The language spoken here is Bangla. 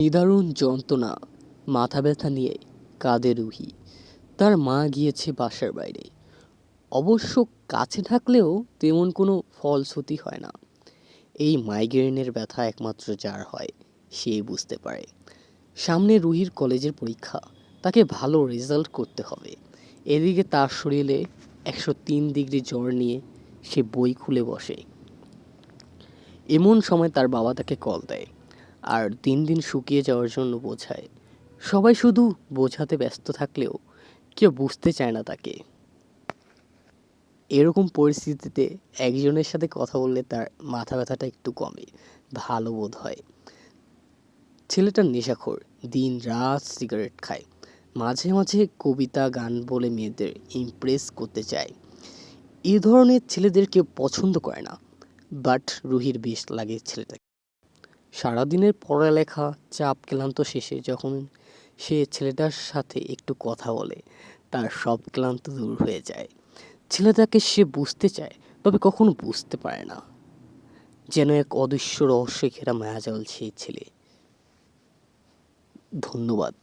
নিদারুণ যন্ত্রণা, মাথা ব্যথা নিয়ে কাঁদে রুহি। তার মা গিয়েছে বাসার বাইরে। অবশ্য কাছে থাকলেও তেমন কোনো ফলশ্রুতি হয় না। এই মাইগ্রেনের ব্যথা একমাত্র যার হয় সেই বুঝতে পারে। সামনে রুহির কলেজের পরীক্ষা, তাকে ভালো রেজাল্ট করতে হবে। এদিকে তার শরীরে 103 ডিগ্রি জ্বর নিয়ে সে বই খুলে বসে। এমন সময় তার বাবা তাকে কল দেয় আর দিন দিন শুকিয়ে যাওয়ার জন্য বোঝায়। সবাই শুধু বোঝাতে ব্যস্ত থাকলেও কেউ বুঝতে চায় না তাকে। এরকম পরিস্থিতিতে একজনের সাথে কথা বললে তার মাথা ব্যথাটা একটু কমে, ভালো বোধ হয়। ছেলেটা নেশাখোর, দিন রাত সিগারেট খায়, মাঝে মাঝে কবিতা গান বলে মেয়েদের ইমপ্রেস করতে চায়। এই ধরনের ছেলেদের কেউ পছন্দ করে না, বাট রুহির বেশ লাগে ছেলেটাকে। সারাদিনের পড়ালেখা চাপ ক্লান্ত শেষে যখন সে ছেলেটার সাথে একটু কথা বলে, তার সব ক্লান্ত দূর হয়ে যায়। ছেলেটাকে সে বুঝতে চায়, তবে কখনো বুঝতে পারে না। যেন এক অদৃশ্য রহস্যে ঘেরা মায়াজাল সেই ছেলে। ধন্যবাদ।